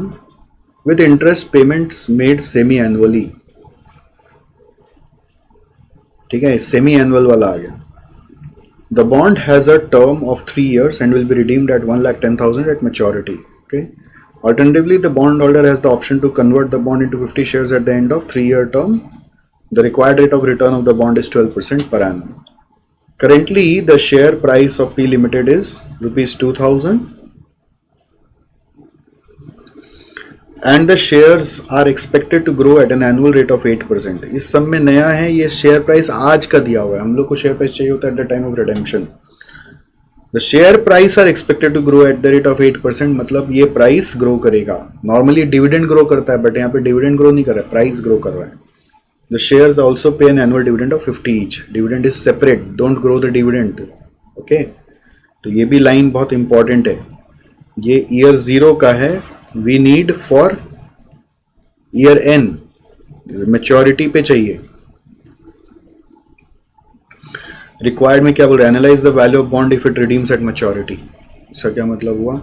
with interest payments made semi-annually. ठीक है, semi annual वाला आ गया। The bond has a term of 3 years and will be redeemed at 1,10,000 at maturity. Okay. Alternatively, the bondholder has the option to convert the bond into 50 shares at the end of 3-year term. The required rate of return of the bond is 12% per annum. Currently, the share price of P Limited is rupees 2,000 and the shares are expected to grow at an annual rate of 8%. इस सब में नया है, ये share price आज का दिया हुआ है, हम लोग को शेयर प्राइस चाहिए होता है at the time of redemption. The share price are expected to grow at the rate of 8%, मतलब ये प्राइस ग्रो करेगा। नॉर्मली डिविडेंड ग्रो करता है, बट यहाँ पे डिविडेंड ग्रो नहीं कर रहा है, प्राइस ग्रो कर रहा है। The shares also pay an annual dividend of 50 each. Dividend is separate. Don't grow the dividend. Okay? तो ये भी लाइन बहुत इंपॉर्टेंट है। ये ईयर 0 का है। We need for year N. Maturity पे चाहिए। रिक्वायर्ड में क्या बोल रहा है, analyse the value of bond if it redeems at maturity. इसका क्या मतलब हुआ,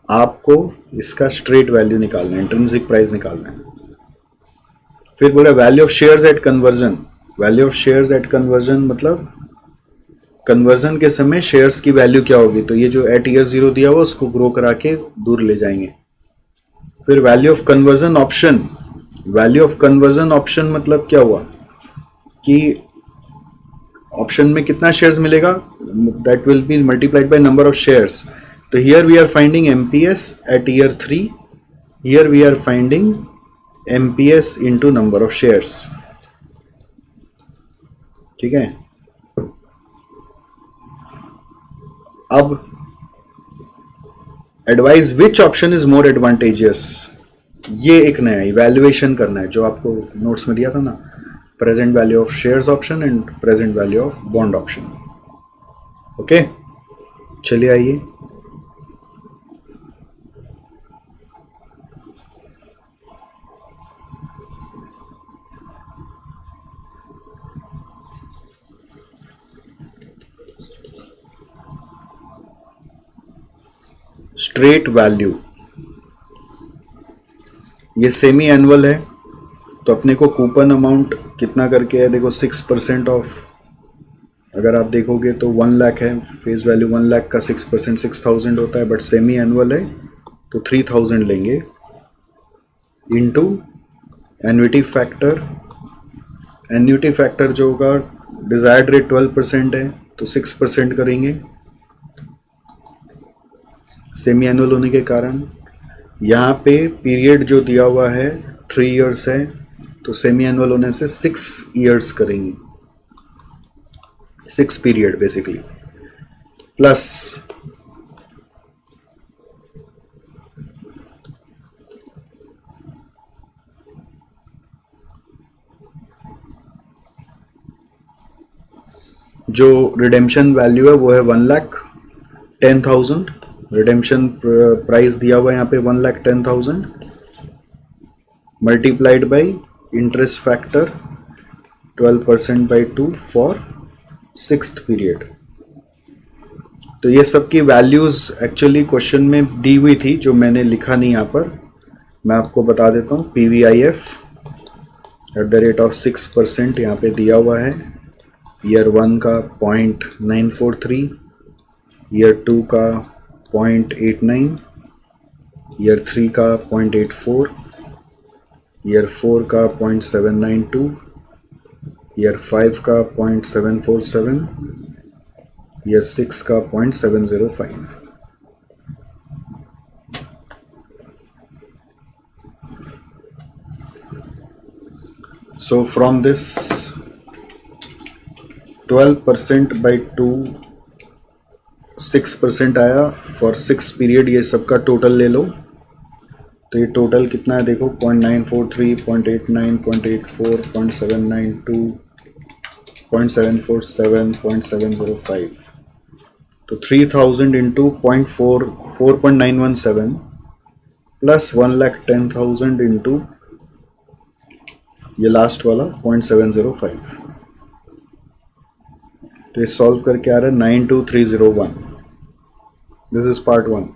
आपको इसका स्ट्रेट वैल्यू निकालना है, इंट्रिंसिक प्राइस निकालना है। फिर बोला value of shares at conversion. Value of shares at conversion मतलब कन्वर्जन के समय शेयर्स की वैल्यू क्या होगी, तो ये जो एट ईयर 0 दिया हुआ उसको ग्रो करा के दूर ले जाएंगे। फिर value of conversion option. Value of conversion option मतलब क्या हुआ कि ऑप्शन में कितना शेयर्स मिलेगा, that will be multiplied by number of shares. तो here we are finding MPS at year 3, here we are finding MPS into number of shares। ठीक है, अब advise which option is more advantageous, ये एक नया evaluation करना है जो आपको नोट्स में दिया था ना, present value of shares option and present value of bond option. Okay, चलिए आइए स्ट्रेट वैल्यू, ये सेमी एनुअल है तो अपने को कूपन अमाउंट कितना करके है, देखो 6% ऑफ। अगर आप देखोगे तो 1 लाख है, फेस वैल्यू 1 लाख का 6% 6000 होता है, बट सेमी एनुअल है तो 3000 लेंगे into annuity factor. Annuity factor जो होगा, डिजायर्ड रेट 12% है तो 6% करेंगे सेमी एनुअल होने के कारण। यहाँ पे पीरियड जो दिया हुआ है 3 इयर्स है तो सेमी एनुअल होने से 6 इयर्स करेंगे, 6 पीरियड बेसिकली, प्लस जो रिडेम्पशन वैल्यू है वो है 1,10,000। रिडेम्पशन प्राइस दिया हुआ है यहाँ पे 1,10,000 multiplied by interest factor 12% by 2 for 6th period. तो ये सब की वैल्यूज एक्चुअली क्वेश्चन में दी हुई थी जो मैंने लिखा नहीं यहाँ पर, मैं आपको बता देता हूँ। PVIF at the rate of 6% यहाँ पे दिया हुआ है। ईयर 1 का 0.943, ईयर 2 का 0.89, ईयर 3 का 0.84, ईयर 4 का 0.792, ईयर 5 का 0.747, ईयर 6 का 0.705। So from this 12% by 2 6% आया फॉर 6 पीरियड। ये सबका टोटल ले लो तो ये टोटल कितना है देखो, 0.943, 0.89, 0.84, 0.792, 0.747, 0.705। तो 3000 इंटू 4.917 प्लस 1,10,000 इंटू ये लास्ट वाला 0.705। तो ये सॉल्व करके आ रहा है 92301। This is part 1।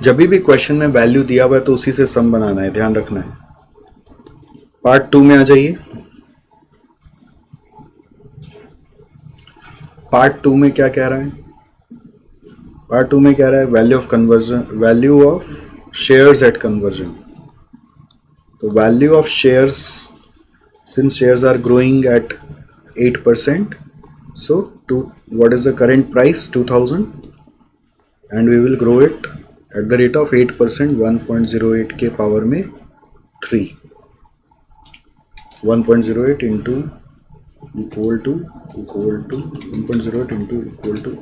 जब भी क्वेश्चन में वैल्यू दिया हुआ है तो उसी से सम बनाना है, ध्यान रखना है। पार्ट 2 में आ जाइए। पार्ट 2 में क्या कह रहा है? पार्ट 2 में कह रहा है value of conversion, value of shares at conversion. तो value of shares, since shares are growing at 8%, so what is the current price? 2000, and we will grow it at the rate of 8%, 1.08 के power में 3, 1.08 into equal to 1.08 into equal to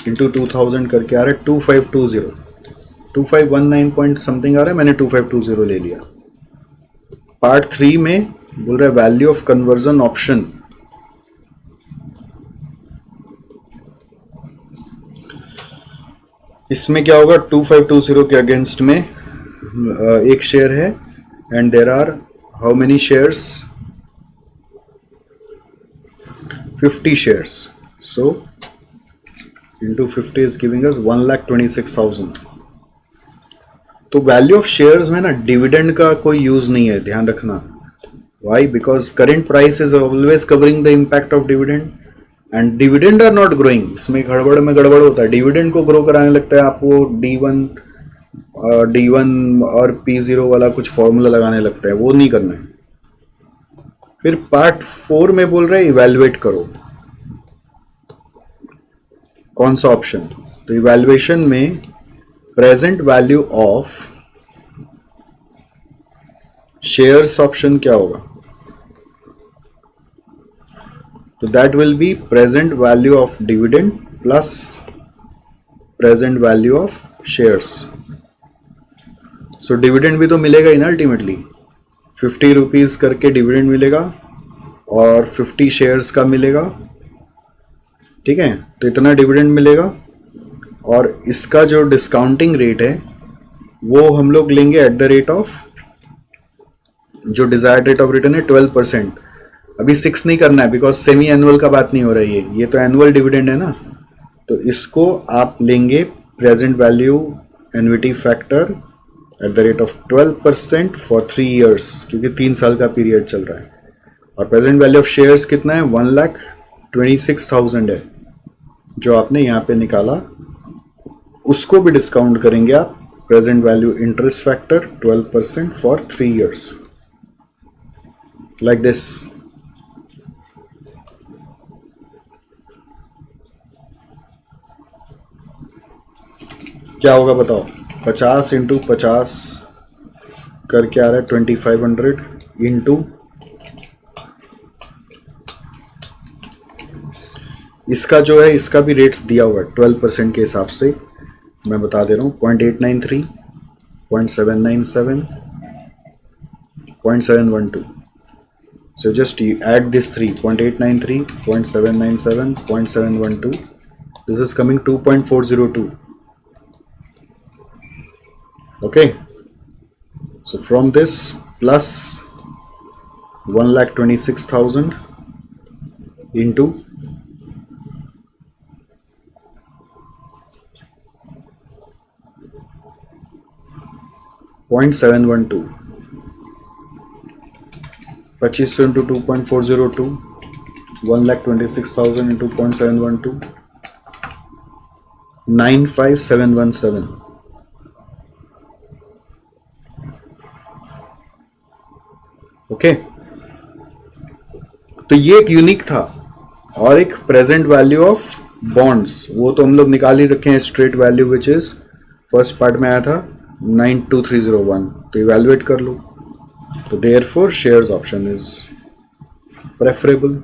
into 2000 करके आ रहा है 2520, 2519 point something आ रहा है, मैंने 2520 ले लिया। पार्ट 3 में बोल रहा है वैल्यू ऑफ कन्वर्जन ऑप्शन। इसमें क्या होगा, 2520 के अगेंस्ट में एक शेयर है and there are how many shares, 50 shares. So into 50 is giving us 1,26,000। तो वैल्यू ऑफ शेयर्स में ना डिविडेंड का कोई यूज नहीं है, ध्यान रखना। Why? Because current price is always covering the impact of dividend and dividend are not growing. इसमें गड़बड़ में गड़बड़ होता है, डिविडेंड को ग्रो कराने लगता है आपको D1 और P0 वाला कुछ फॉर्मूला लगाने लगता है, वो नहीं करना है। फिर पार्ट 4 में बोल रहे हैं इवैल्यूएट करो, कौन सा ऑप्शन? तो इवैल्यूएशन में present value of shares option क्या होगा? तो that will be present value of dividend plus present value of shares. So dividend भी तो मिलेगा ही ना अल्टीमेटली, 50 रुपीज करके डिविडेंड मिलेगा और 50 शेयर्स का मिलेगा, ठीक है। तो इतना डिविडेंड मिलेगा और इसका जो डिस्काउंटिंग रेट है वो हम लोग लेंगे एट द रेट ऑफ, जो डिजायर्ड रेट ऑफ रिटर्न है 12%। अभी 6 नहीं करना है बिकॉज सेमी एनुअल का बात नहीं हो रही है, ये तो एनुअल डिविडेंड है ना। तो इसको आप लेंगे present value annuity factor at the rate of 12% for 3 years, क्योंकि 3 साल का पीरियड चल रहा है। और प्रेजेंट वैल्यू ऑफ शेयर्स कितना है, 1,26,000 है जो आपने यहाँ पे निकाला, उसको भी डिस्काउंट करेंगे आप। Present value interest factor 12% for 3 years, like this. क्या होगा बताओ, 50 इंटू 50 करके आ रहा है 2500 इंटू इसका जो है, इसका भी रेट्स दिया हुआ है 12% के हिसाब से, मैं बता दे रहा हूँ। 0.893, 0.797, 0.712। So just you add this 3, 0.893, 0.797, 0.712. This is coming 2.402. Okay. So from this plus 1,26,000 into 0.712, 25 into 2.402, 1,26,000 into 0.712, 95,717। Okay, तो ये एक यूनिक था। और एक प्रेजेंट वैल्यू ऑफ बॉन्ड्स, वो तो हम लोग निकाल ही रखे हैं, straight value which is first part में आया था 92301, तो इवैल्यूएट कर लो। तो therefore shares option is preferable,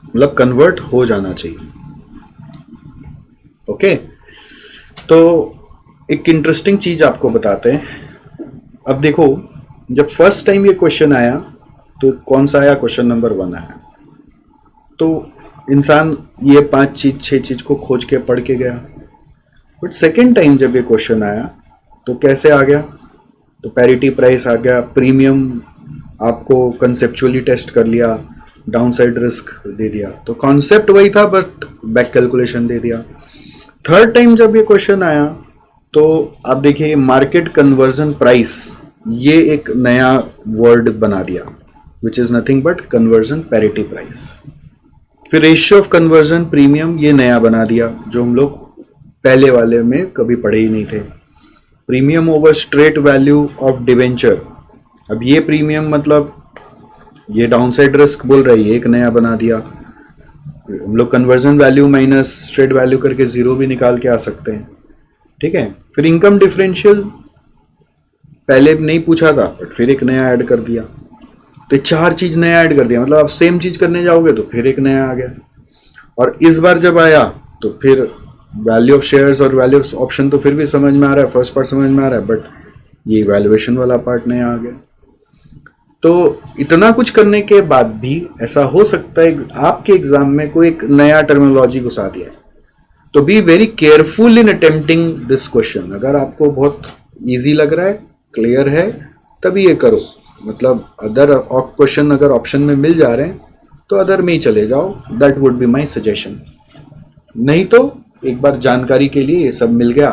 मतलब कन्वर्ट हो जाना चाहिए। ओके, तो एक इंटरेस्टिंग चीज आपको बताते हैं। अब देखो, जब फर्स्ट टाइम ये क्वेश्चन आया तो कौन सा आया, क्वेश्चन नंबर 1 आया। तो इंसान ये 5 चीज 6 चीज को खोज के पढ़ के गया। बट सेकेंड टाइम जब ये क्वेश्चन आया तो कैसे आ गया, तो पैरिटी प्राइस आ गया, प्रीमियम आपको कंसेप्चुअली टेस्ट कर लिया, डाउनसाइड रिस्क दे दिया। तो कॉन्सेप्ट वही था बट बैक कैलकुलेशन दे दिया। थर्ड टाइम जब ये क्वेश्चन आया तो आप देखिए मार्केट कन्वर्जन प्राइस, ये एक नया वर्ड बना दिया which is nothing but conversion parity price. फिर रेशियो ऑफ कन्वर्जन प्रीमियम, ये नया बना दिया जो हम लोग पहले वाले में कभी पढ़े ही नहीं थे। Premium over straight value of debenture, अब ये प्रीमियम मतलब ये डाउनसाइड रिस्क बोल रही है, एक नया बना दिया। हम लोग conversion value minus straight value करके 0 भी निकाल के आ सकते हैं, ठीक है। फिर इनकम डिफरेंशियल पहले नहीं पूछा था बट फिर एक नया ऐड कर दिया। तो 4 चीज नया ऐड कर दिया, मतलब आप सेम चीज करने जाओगे तो फिर एक नया आ गया। और इस बार जब आया तो फिर वैल्यू ऑफ शेयर्स और वैल्यू ऑफ ऑप्शन तो फिर भी समझ में आ रहा है, फर्स्ट पार्ट समझ में आ रहा है, बट ये वैल्यूएशन वाला पार्ट नया आ गया। तो इतना कुछ करने के बाद भी ऐसा हो सकता है आपके एग्जाम में कोई एक नया टर्मिनोलॉजी घुसा दिया है। तो be very careful in attempting this question. अगर आपको बहुत इजी लग रहा है, क्लियर है, तभी ये करो। मतलब अदर क्वेश्चन अगर ऑप्शन में मिल जा रहे हैं तो अदर में ही चले जाओ, that would be my suggestion. नहीं तो एक बार जानकारी के लिए ये सब मिल गया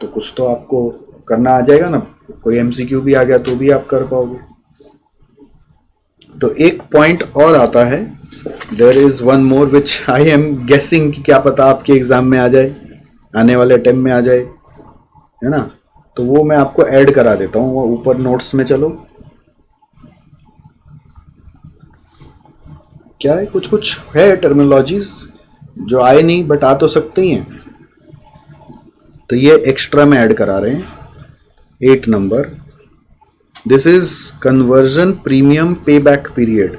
तो कुछ तो आपको करना आ जाएगा ना, कोई एमसीक्यू भी आ गया तो भी आप कर पाओगे। तो एक पॉइंट और आता है, there is one more which I am guessing कि क्या पता आपके एग्जाम में आ जाए, आने वाले अटेम्प्ट में आ जाए, है ना। तो वो मैं आपको ऐड करा देता हूँ, वो ऊपर नोट्स में चलो। क्या है, कुछ कुछ है टर्मिनोलॉजीज जो आए नहीं बट आ तो सकते ही हैं, तो ये एक्स्ट्रा में ऐड करा रहे हैं। 8 number, this is conversion premium पे बैक पीरियड।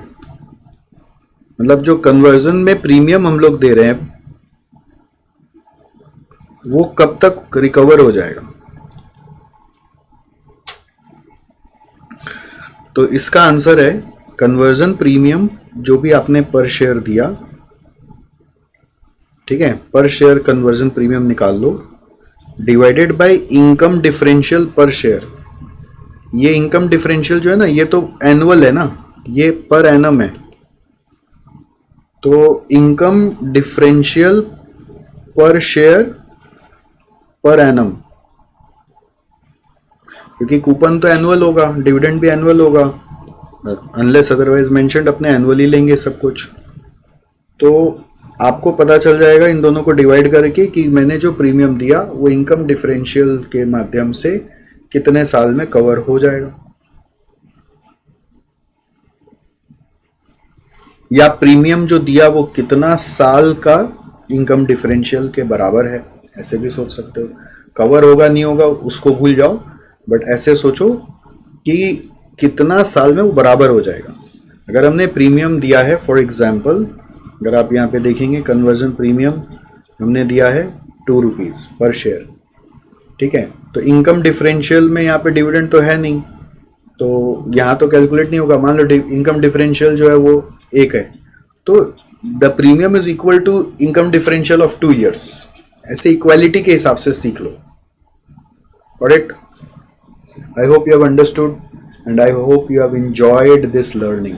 मतलब जो कन्वर्जन में प्रीमियम हम लोग दे रहे हैं वो कब तक रिकवर हो जाएगा। तो इसका आंसर है कन्वर्जन प्रीमियम जो भी आपने पर शेयर दिया, ठीक है, पर शेयर कन्वर्जन प्रीमियम निकाल लो, डिवाइडेड बाय इनकम डिफरेंशियल पर शेयर। ये इनकम डिफरेंशियल जो है ना, ये तो एनुअल है ना, ये पर एनम है, तो इनकम डिफरेंशियल पर शेयर पर एनम, क्योंकि कूपन तो एनुअल होगा, डिविडेंड भी एनुअल होगा, अनलेस अदरवाइज मेंशन्ड, अपने एनुअली लेंगे सब कुछ। तो आपको पता चल जाएगा इन दोनों को डिवाइड करके कि मैंने जो प्रीमियम दिया वो इनकम डिफरेंशियल के माध्यम से कितने साल में कवर हो जाएगा, या प्रीमियम जो दिया वो कितना साल का इनकम डिफरेंशियल के बराबर है, ऐसे भी सोच सकते हो। कवर होगा नहीं होगा उसको भूल जाओ, बट ऐसे सोचो कि कितना साल में वो बराबर हो जाएगा। अगर हमने प्रीमियम दिया है, फॉर एग्जाम्पल अगर आप यहाँ पे देखेंगे कन्वर्जन प्रीमियम हमने दिया है 2 रुपीज़ पर शेयर, ठीक है। तो इनकम डिफरेंशियल में यहाँ पे डिविडेंड तो है नहीं, तो यहाँ तो कैलकुलेट नहीं होगा। मान लो इनकम डिफरेंशियल जो है वो 1 है, तो the premium is equal to income differential of 2 years। ऐसे इक्वालिटी के हिसाब से सीख लो। Got it? I hope you have understood and I hope you have enjoyed this learning.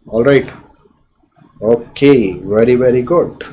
All right. Okay, very good.